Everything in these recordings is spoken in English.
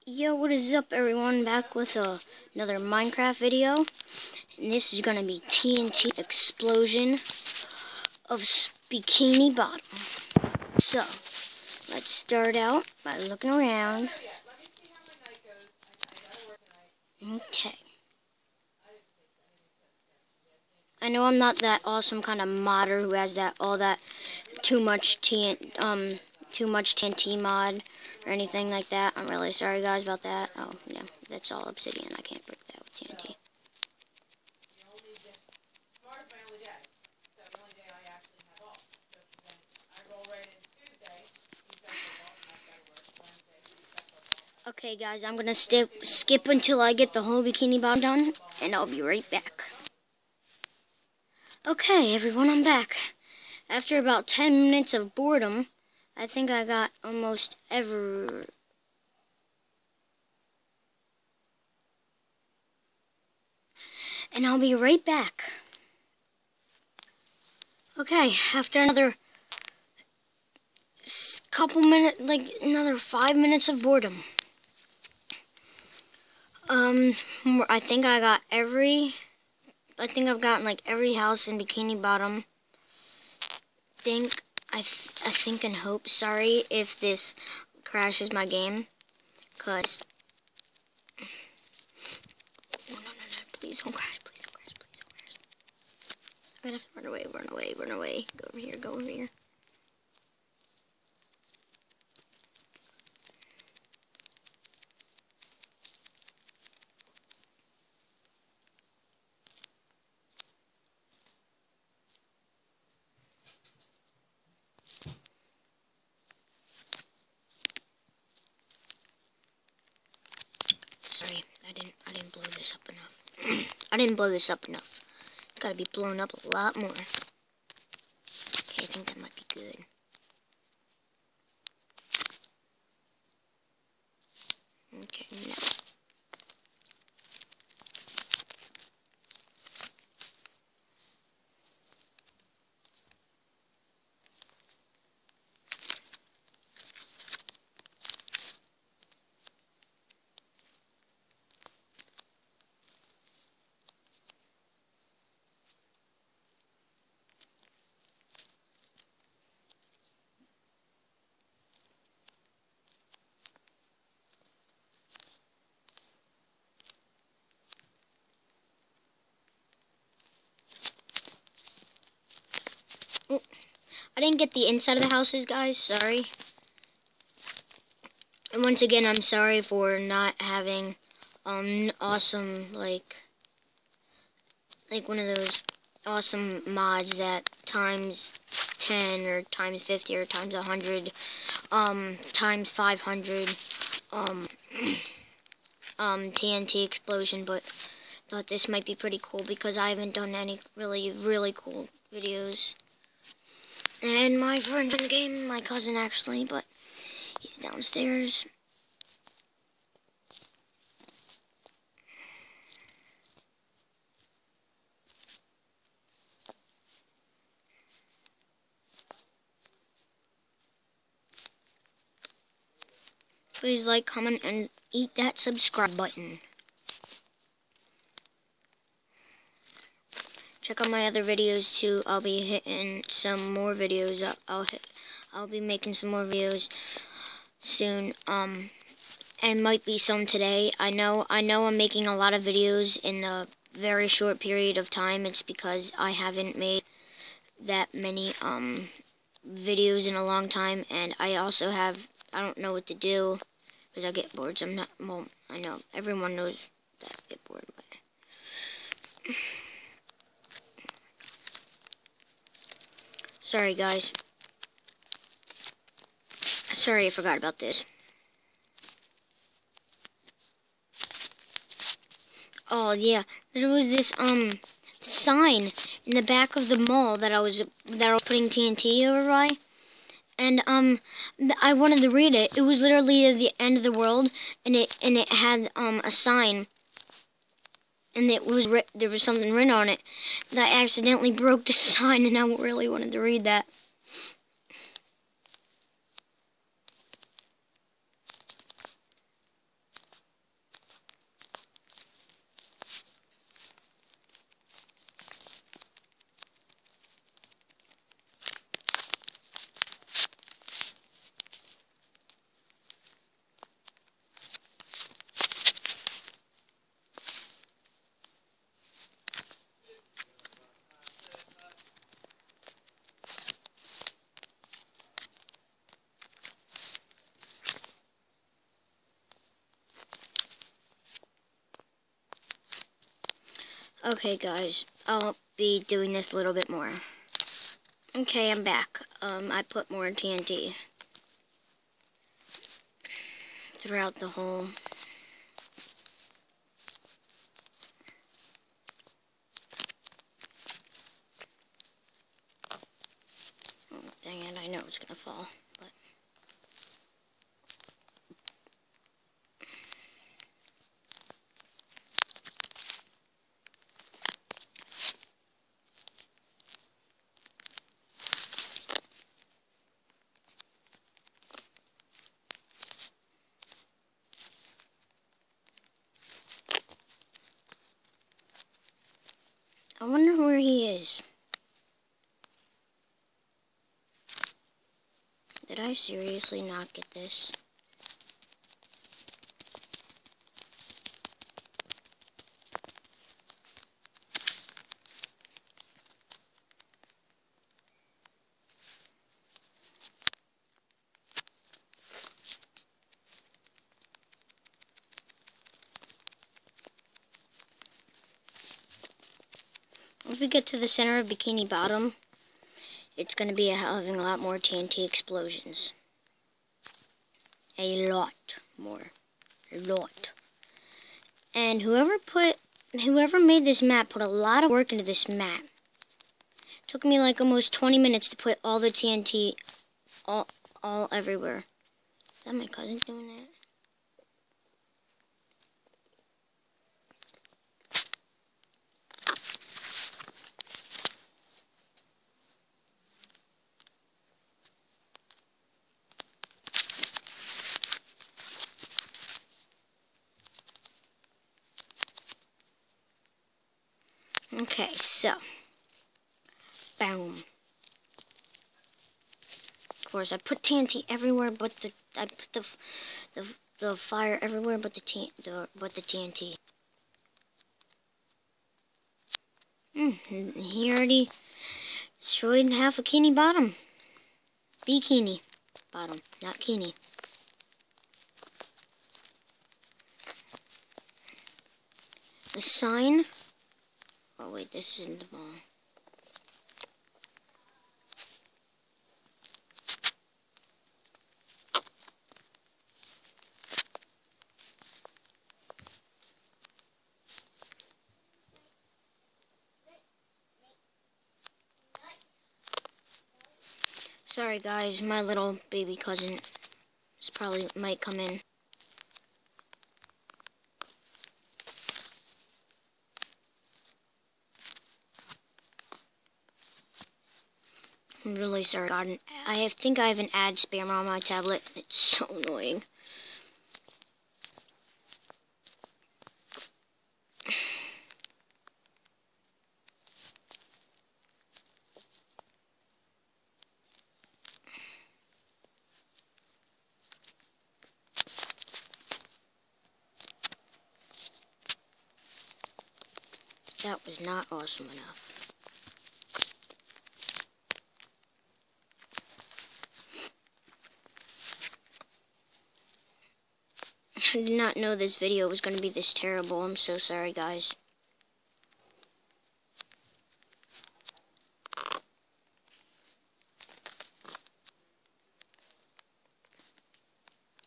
Yo, what is up everyone? Back with another Minecraft video. And this is going to be TNT explosion of Bikini bottom. So, let's start out by looking around. Okay. I know I'm not that awesome kind of modder who has all that too much TNT mod or anything like that. I'm really sorry guys about that. Oh, yeah, that's all obsidian. I can't break that with TNT. Okay guys, I'm gonna skip until I get the whole bikini bottom done, and I'll be right back. Okay everyone, I'm back. After about 10 minutes of boredom, I think I got almost and I'll be right back. Okay, after another couple minutes, like another 5 minutes of boredom. I think I've gotten like every house in Bikini Bottom. I think and hope. Sorry if this crashes my game, cause no, please don't crash, please don't crash, please don't crash. I'm gonna have to run away. Go over here. Sorry, I didn't blow this up enough. I didn't blow this up enough. It's gotta be blown up a lot more. Okay, I think that might be good. Okay, now. I didn't get the inside of the houses, guys. Sorry. And once again, I'm sorry for not having awesome like one of those awesome mods that times 10 or times 50 or times 100 times 500 TNT explosion, but thought this might be pretty cool because I haven't done any really cool videos. And my friend's in the game, my cousin actually, but he's downstairs. Please like, comment, and eat that subscribe button. Check out my other videos too. I'll be hitting some more videos up. I'll be making some more videos soon. And might be some today. I know I'm making a lot of videos in a very short period of time. It's because I haven't made that many videos in a long time, and I don't know what to do because I get bored. So I know everyone knows that I get bored, but sorry guys. Sorry I forgot about this. Oh yeah, there was this sign in the back of the mall that I was putting TNT over by, and I wanted to read it. It was literally at the end of the world, and it had a sign, and there was something written on it. That I accidentally broke the sign, and I really wanted to read that. Okay, guys, I'll be doing this a little bit more. Okay, I'm back. I put more TNT throughout the whole. Oh, dang it, I know it's gonna fall, but. I wonder where he is. Did I seriously not get this? Once we get to the center of Bikini Bottom, it's going to be having a lot more TNT explosions. A lot more. A lot. And whoever made this map put a lot of work into this map. It took me like almost 20 minutes to put all the TNT all everywhere. Is that my cousin doing that? Okay, so, boom. Of course, I put TNT everywhere, but I put the fire everywhere, but the TNT. He already destroyed half of Bikini Bottom. Bikini Bottom, not Kini. The sign. Oh wait, this isn't the ball. Sorry guys, my little baby cousin probably might come in. I'm really sorry, God. I think I have an ad spammer on my tablet. It's so annoying. That was not awesome enough. I did not know this video was going to be this terrible. I'm so sorry, guys.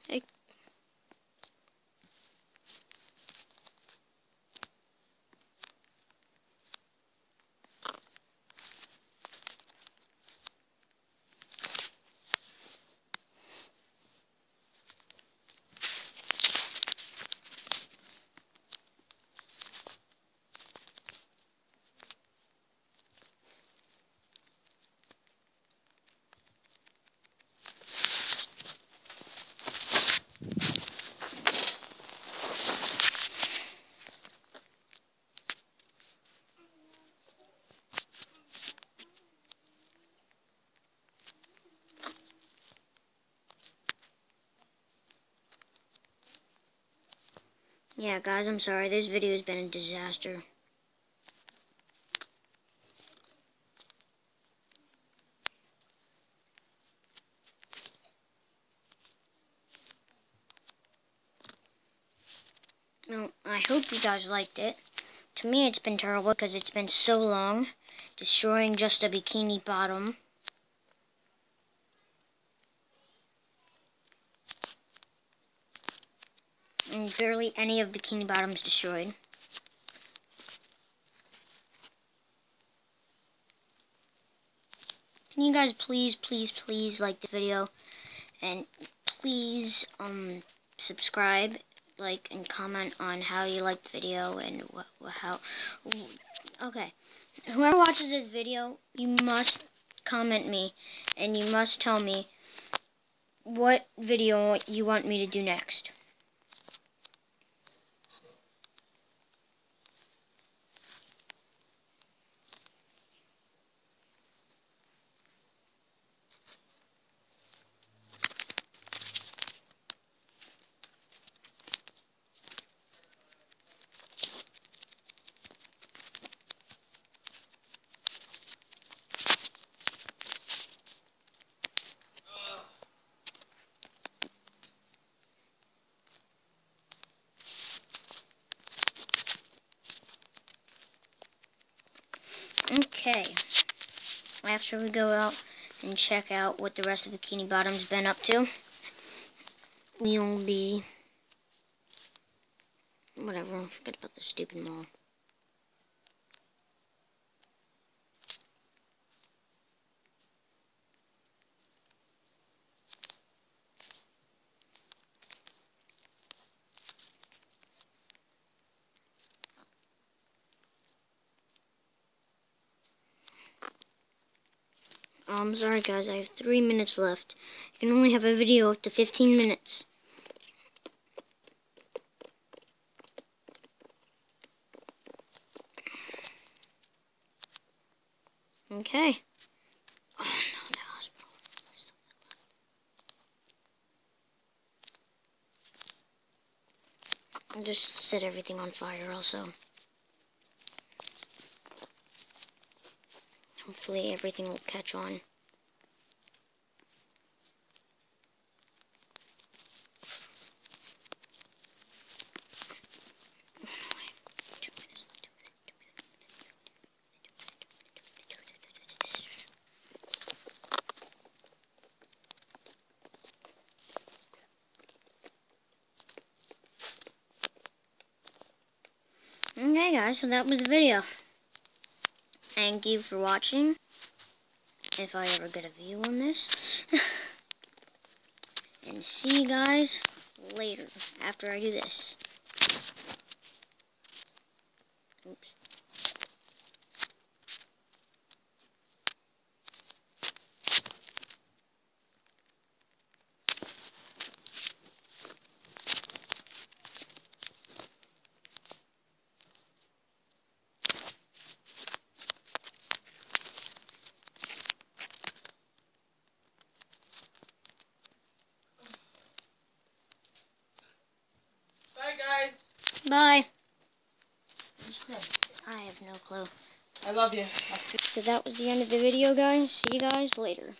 Hey. Yeah, guys, I'm sorry. This video has been a disaster. Well, I hope you guys liked it. To me, it's been terrible because it's been so long, destroying just a bikini bottom. And barely any of Bikini Bottom's destroyed. Can you guys please like the video, and please subscribe, like, and comment on how you like the video and how. Okay, whoever watches this video, you must comment me, and you must tell me what video you want me to do next. Okay, after we go out and check out what the rest of Bikini Bottom's been up to, we'll be, whatever, forget about the stupid mall. I'm sorry guys, I have 3 minutes left. I can only have a video up to 15 minutes. Okay. Oh no, the hospital. I'll just set everything on fire also. Hopefully everything will catch on. Okay guys, so that was the video. Thank you for watching. If I ever get a view on this. And see you guys later after I do this. Oops. Bye. What's this? I have no clue. I love you. So that was the end of the video, guys. See you guys later.